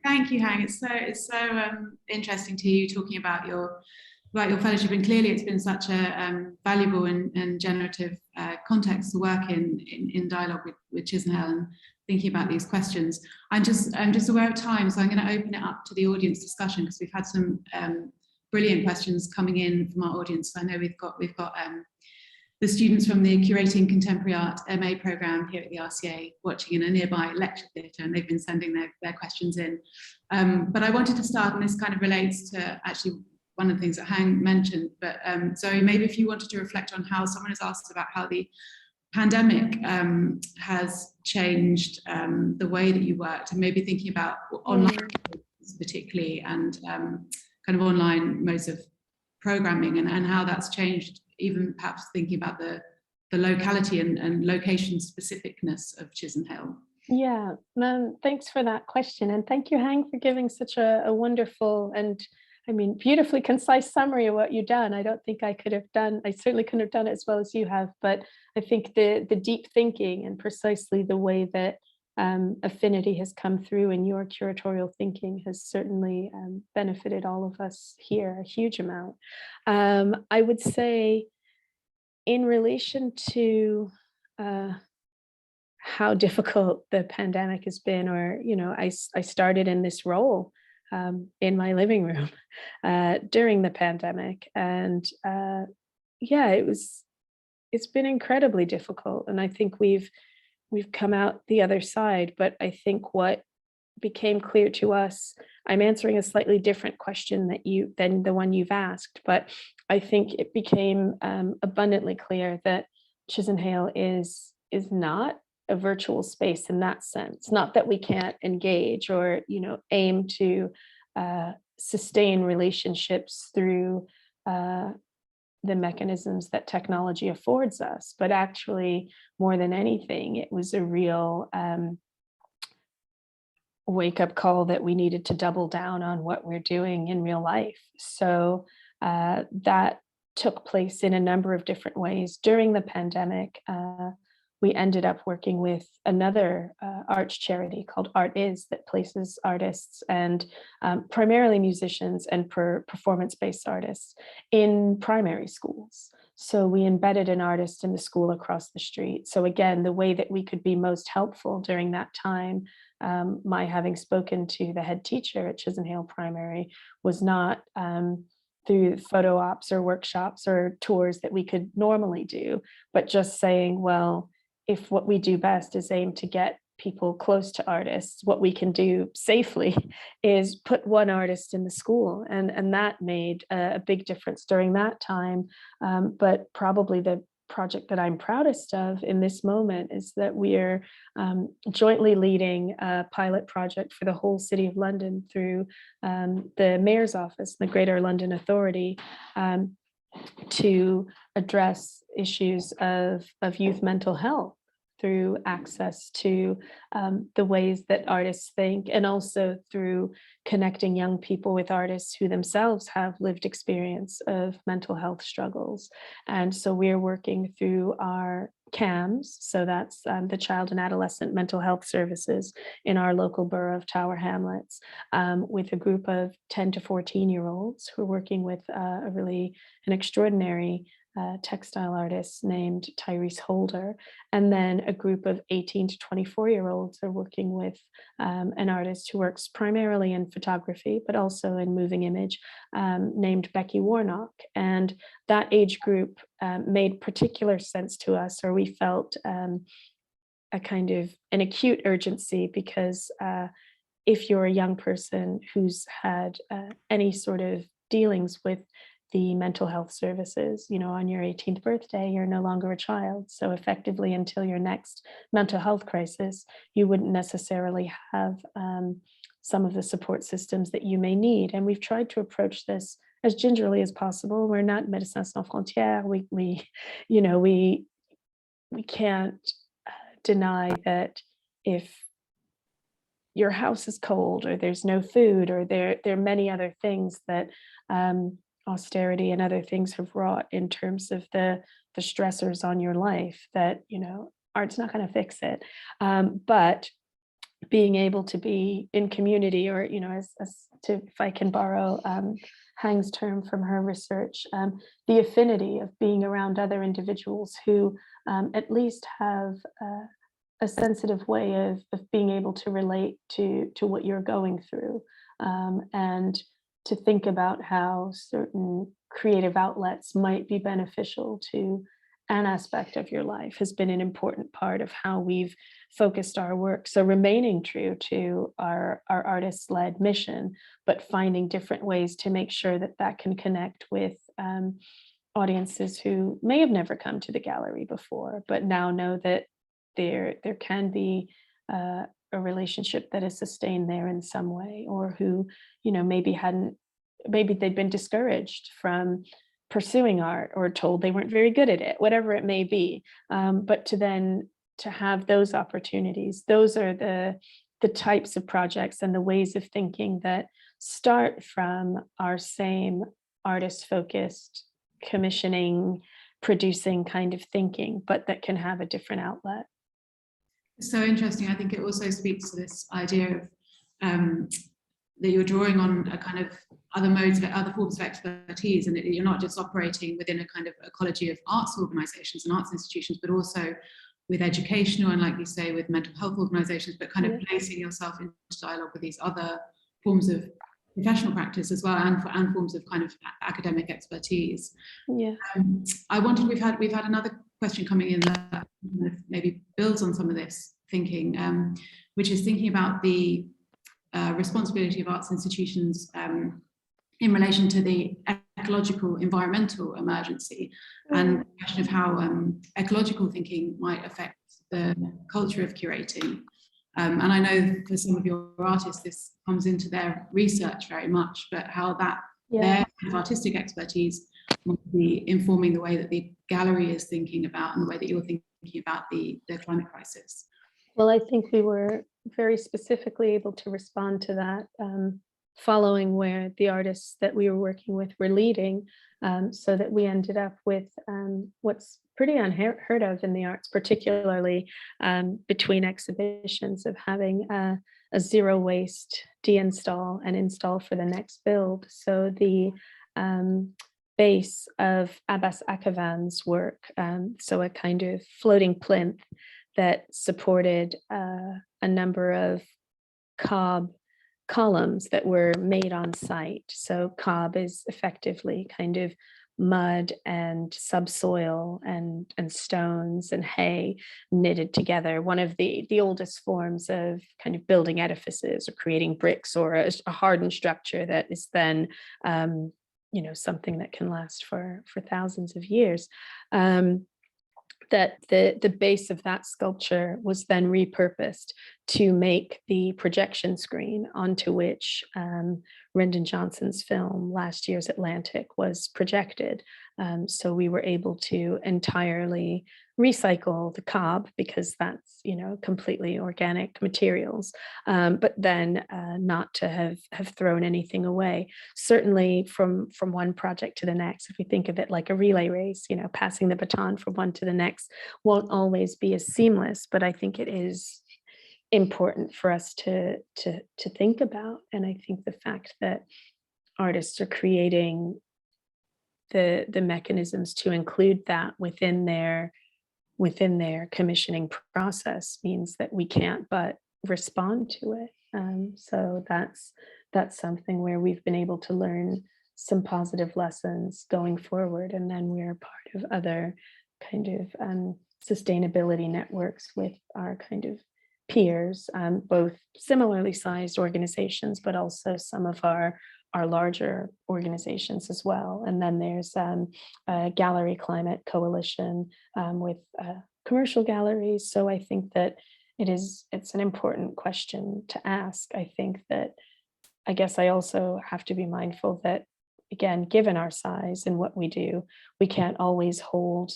[SPEAKER 2] Thank you, Hang. It's so interesting to hear you talking about your fellowship, and clearly it's been such a valuable and generative context to work in dialogue with Chisenhale and thinking about these questions. I'm just aware of time, so I'm going to open it up to the audience discussion, because we've had some brilliant questions coming in from our audience. I know we've got the students from the Curating Contemporary Art MA programme here at the RCA watching in a nearby lecture theatre, and they've been sending their questions in. But I wanted to start, and this kind of relates to actually one of the things that Hang mentioned, but Zoe, maybe if you wanted to reflect on how someone has asked about how the pandemic has changed the way that you worked, and maybe thinking about online particularly, and kind of online modes of programming, and how that's changed, even perhaps thinking about the locality and location specificness of Chisenhale.
[SPEAKER 3] Yeah, thanks for that question. And thank you, Hang, for giving such a wonderful and beautifully concise summary of what you've done. I don't think I certainly couldn't have done it as well as you have, but I think the deep thinking and precisely the way that affinity has come through in your curatorial thinking has certainly benefited all of us here a huge amount. I would say in relation to how difficult the pandemic has been, or, I started in this role in my living room during the pandemic. And it's been incredibly difficult. And I think we've come out the other side. But I think what became clear to us, I'm answering a slightly different question than the one you've asked, but I think it became abundantly clear that Chisenhale is not a virtual space in that sense. Not that we can't engage or aim to sustain relationships through the mechanisms that technology affords us. But actually, more than anything, it was a real wake-up call that we needed to double down on what we're doing in real life. So that took place in a number of different ways. During the pandemic, we ended up working with another arts charity called Art Is, that places artists and primarily musicians and performance-based artists in primary schools. So we embedded an artist in the school across the street. So again, the way that we could be most helpful during that time, my having spoken to the head teacher at Chisenhale Primary, was not through photo ops or workshops or tours that we could normally do, but just saying, well, if what we do best is aim to get people close to artists, what we can do safely is put one artist in the school. And that made a big difference during that time. But probably the project that I'm proudest of in this moment is that we're jointly leading a pilot project for the whole City of London through the Mayor's Office, the Greater London Authority, to address issues of youth mental health through access to the ways that artists think, and also through connecting young people with artists who themselves have lived experience of mental health struggles. And so we're working through our CAMS, so that's the Child and Adolescent Mental Health Services in our local borough of Tower Hamlets, with a group of 10 to 14-year-olds who are working with an extraordinary textile artist named Tyrese Holder, and then a group of 18 to 24-year-olds are working with an artist who works primarily in photography, but also in moving image, named Becky Warnock. And that age group made particular sense to us, or we felt a kind of an acute urgency, because if you're a young person who's had any sort of dealings with the mental health services, on your 18th birthday, you're no longer a child. So effectively, until your next mental health crisis, you wouldn't necessarily have some of the support systems that you may need. And we've tried to approach this as gingerly as possible. We're not Médecins Sans Frontières. We can't deny that if your house is cold, or there's no food, or there are many other things that austerity and other things have wrought in terms of the stressors on your life, that art's not going to fix it, but being able to be in community, or if I can borrow Hang's term from her research, the affinity of being around other individuals who at least have a sensitive way of being able to relate to what you're going through, and to think about how certain creative outlets might be beneficial to an aspect of your life has been an important part of how we've focused our work. So remaining true to our artist-led mission, but finding different ways to make sure that that can connect with audiences who may have never come to the gallery before, but now know that there can be a relationship that is sustained there in some way, or who, maybe they'd been discouraged from pursuing art, or told they weren't very good at it, whatever it may be. But to have those opportunities, those are the types of projects and the ways of thinking that start from our same artist-focused commissioning, producing kind of thinking, but that can have a different outlet.
[SPEAKER 2] So interesting. I think it also speaks to this idea of that you're drawing on a kind of other forms of expertise, and you're not just operating within a kind of ecology of arts organizations and arts institutions, but also with educational and, like you say, with mental health organizations, but kind of placing yourself into dialogue with these other forms of professional practice as well, and forms of kind of academic expertise.
[SPEAKER 3] Yeah.
[SPEAKER 2] We've had another question coming in that maybe builds on some of this thinking, which is thinking about the responsibility of arts institutions in relation to the ecological environmental emergency, and the question of how ecological thinking might affect the culture of curating. And I know for some of your artists, this comes into their research very much, but how that their artistic expertise might be informing the way that the gallery is thinking about and the way that you're thinking about the climate crisis.
[SPEAKER 3] Well, I think we were very specifically able to respond to that, following where the artists that we were working with were leading, so that we ended up with what's pretty unheard of in the arts, particularly between exhibitions, of having a zero waste deinstall and install for the next build. So the base of Abbas Akavan's work, so a kind of floating plinth that supported a number of cob columns that were made on site. So cob is effectively kind of mud and subsoil and stones and hay knitted together. One of the oldest forms of kind of building edifices or creating bricks or a hardened structure that is then something that can last for thousands of years. That the base of that sculpture was then repurposed to make the projection screen onto which Rendon Johnson's film, last year's Atlantic, was projected. So we were able to entirely recycle the cob, because that's completely organic materials, but then not to have thrown anything away. Certainly from one project to the next, if we think of it like a relay race, passing the baton from one to the next won't always be as seamless, but I think it is important for us to think about. And I think the fact that artists are creating the mechanisms to include that within their commissioning process means that we can't but respond to it. So that's something where we've been able to learn some positive lessons going forward. And then we're part of other kind of sustainability networks with our kind of peers, both similarly sized organizations, but also some of our larger organizations as well. And then there's a Gallery Climate Coalition with commercial galleries. So I think that it's an important question to ask. I guess I also have to be mindful that, again, given our size and what we do, we can't always hold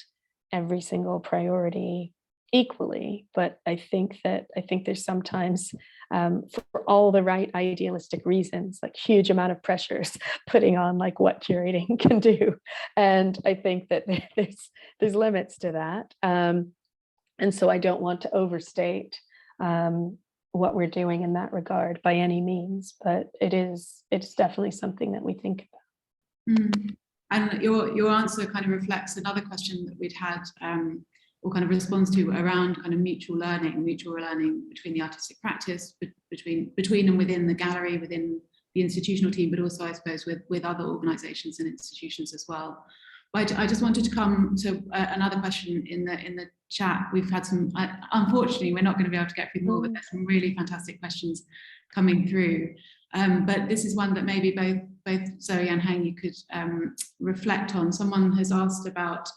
[SPEAKER 3] every single priority equally. But I think there's sometimes, for all the right idealistic reasons, like huge amount of pressures putting on like what curating can do. And I think that there's limits to that. And so I don't want to overstate what we're doing in that regard by any means, but it's definitely something that we think about.
[SPEAKER 2] Mm. And your answer kind of reflects another question that we'd had, or kind of responds to, around kind of mutual learning between the artistic practice, between and within the gallery, within the institutional team, but also I suppose with other organisations and institutions as well. But I just wanted to come to another question in the chat. We've had some, unfortunately, we're not going to be able to get through them all, but there's some really fantastic questions coming through. But this is one that maybe both Zoe and Hang, you could reflect on. Someone has asked about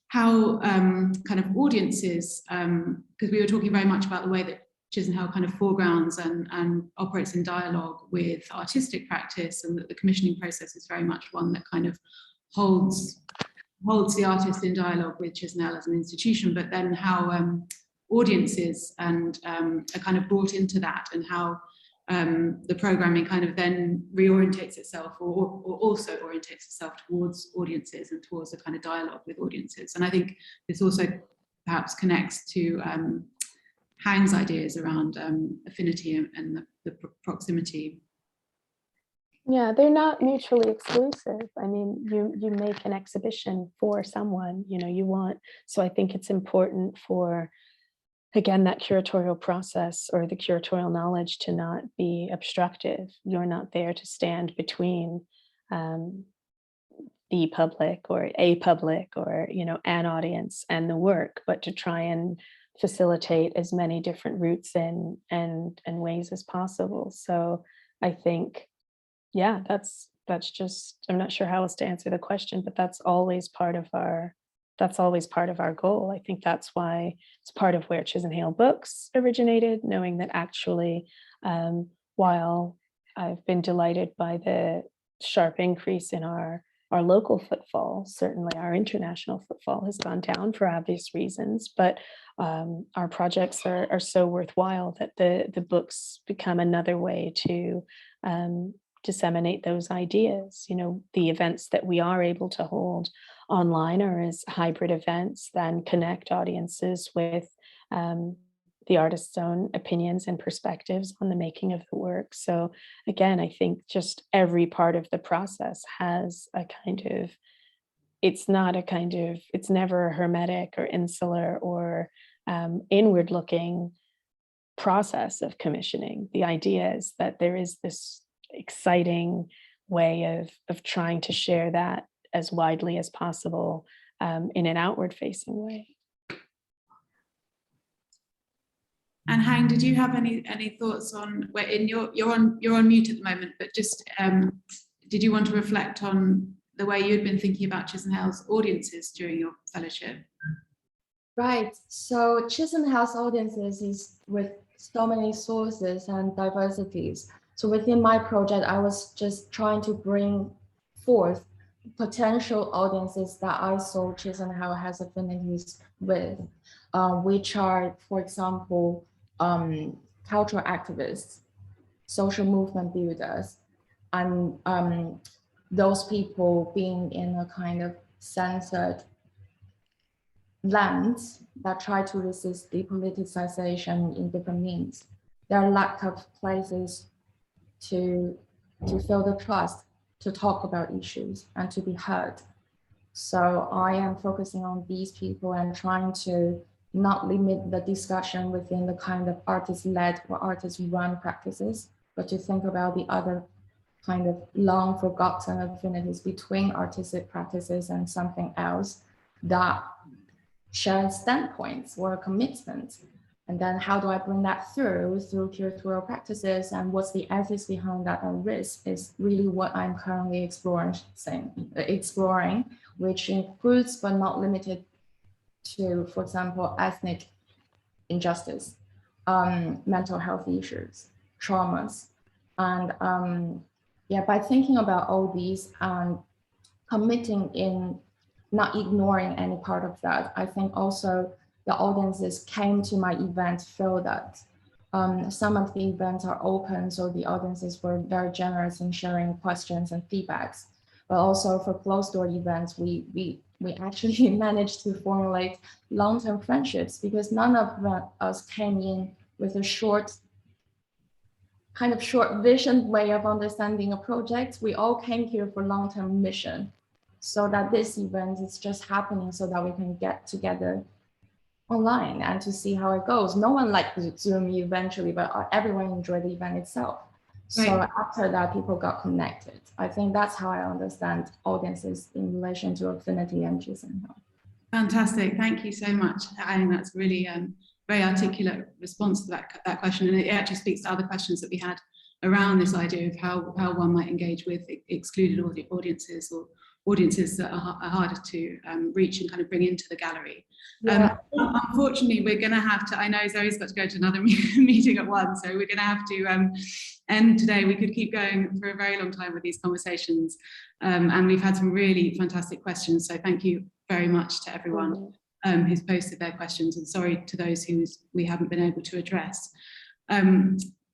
[SPEAKER 2] how kind of audiences, because we were talking very much about the way that Chisenhale kind of foregrounds and operates in dialogue with artistic practice, and that the commissioning process is very much one that kind of holds the artist in dialogue with Chisenhale as an institution, but then how audiences and are kind of brought into that, and how the programming kind of then reorientates itself or also orientates itself towards audiences and towards a kind of dialogue with audiences. And I think this also perhaps connects to Hang's ideas around affinity and the proximity.
[SPEAKER 3] Yeah, they're not mutually exclusive. I mean, you make an exhibition for someone, you want, so I think it's important for, again, that curatorial process or the curatorial knowledge to not be obstructive. You're not there to stand between the public or a public or, an audience and the work, but to try and facilitate as many different routes in and ways as possible. So I think, yeah, that's just, I'm not sure how else to answer the question, but that's always part of our that's always part of our goal. I think that's why it's part of where Chisenhale Books originated, knowing that actually, while I've been delighted by the sharp increase in our local footfall, certainly our international footfall has gone down for obvious reasons, but our projects are so worthwhile that the books become another way to disseminate those ideas. You know, the events that we are able to hold online or as hybrid events then connect audiences with the artist's own opinions and perspectives on the making of the work. So again, I think just every part of the process has a kind of, it's never a hermetic or insular or inward looking process of commissioning. The idea is that there is this exciting way of trying to share that as widely as possible in an outward facing way.
[SPEAKER 2] And Hang, did you have any thoughts on where you're on mute at the moment, but just did you want to reflect on the way you'd been thinking about Chisenhale's audiences during your fellowship?
[SPEAKER 4] Right. So Chisenhale's audiences is with so many sources and diversities. So within my project, I was just trying to bring forth potential audiences that I saw Chisenhale has affinities with, which are, for example, cultural activists, social movement builders, and those people being in a kind of censored lands that try to resist depoliticization in different means. There are lack of places to feel the trust to talk about issues and to be heard. So I am focusing on these people and trying to not limit the discussion within the kind of artist-led or artist-run practices, but to think about the other kind of long forgotten affinities between artistic practices and something else that shared standpoints or commitments. And then how do I bring that through curatorial practices, and what's the ethics behind that and risk is really what I'm currently exploring, which includes but not limited to, for example, ethnic injustice, mental health issues, traumas. And by thinking about all these and committing in not ignoring any part of that, I think also the audiences came to my event feel that some of the events are open, so the audiences were very generous in sharing questions and feedbacks. But also for closed door events, we actually managed to formulate long-term friendships, because none of us came in with a short vision way of understanding a project. We all came here for long-term mission, so that this event is just happening so that we can get together online and to see how it goes. No one liked Zoom eventually, but everyone enjoyed the event itself. Right. So after that, people got connected. I think that's how I understand audiences in relation to affinity and Chisenhale.
[SPEAKER 2] Fantastic, thank you so much. I think that's really very articulate response to that question, and it actually speaks to other questions that we had around this idea of how one might engage with excluded audiences or audiences that are harder to reach and kind of bring into the gallery. Yeah. Unfortunately, we're going to have to, I know Zoe's got to go to another meeting at 1, so we're going to have to end today. We could keep going for a very long time with these conversations, and we've had some really fantastic questions, so thank you very much to everyone who's posted their questions, and sorry to those who we haven't been able to address.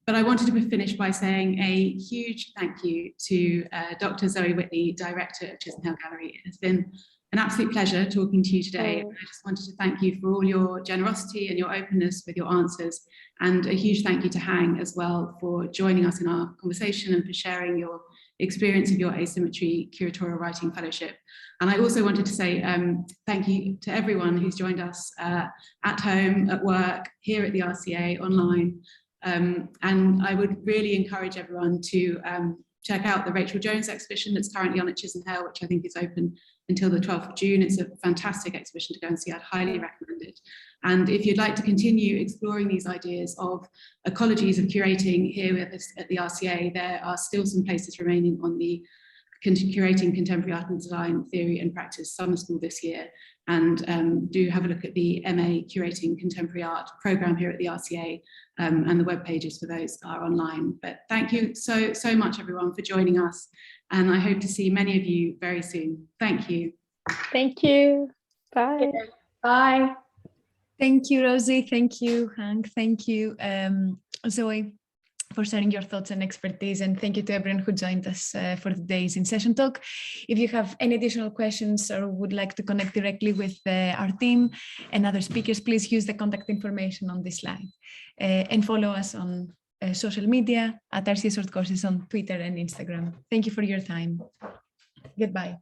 [SPEAKER 2] But I wanted to finish by saying a huge thank you to Dr. Zoe Whitley, Director of Chisenhale Gallery. It has been an absolute pleasure talking to you today. And I just wanted to thank you for all your generosity and your openness with your answers. And a huge thank you to Hang as well for joining us in our conversation and for sharing your experience of your Asymmetry Curatorial Writing Fellowship. And I also wanted to say thank you to everyone who's joined us at home, at work, here at the RCA, online. And I would really encourage everyone to check out the Rachel Jones exhibition that's currently on at Chisenhale, which I think is open until the 12th of June. It's a fantastic exhibition to go and see. I'd highly recommend it. And if you'd like to continue exploring these ideas of ecologies of curating here with us at the RCA, there are still some places remaining on the Curating Contemporary Art and Design Theory and Practice summer school this year, and do have a look at the MA Curating Contemporary Art programme here at the RCA, and the web pages for those are online. But thank you so much, everyone, for joining us, and I hope to see many of you very soon. Thank you.
[SPEAKER 3] Thank you. Bye.
[SPEAKER 4] Bye.
[SPEAKER 1] Thank you, Rosie. Thank you, Hank. Thank you, Zoe, for sharing your thoughts and expertise. And thank you to everyone who joined us for today's In-Session talk. If you have any additional questions or would like to connect directly with our team and other speakers, please use the contact information on this slide. And follow us on social media at RCA Short Courses on Twitter and Instagram. Thank you for your time. Goodbye.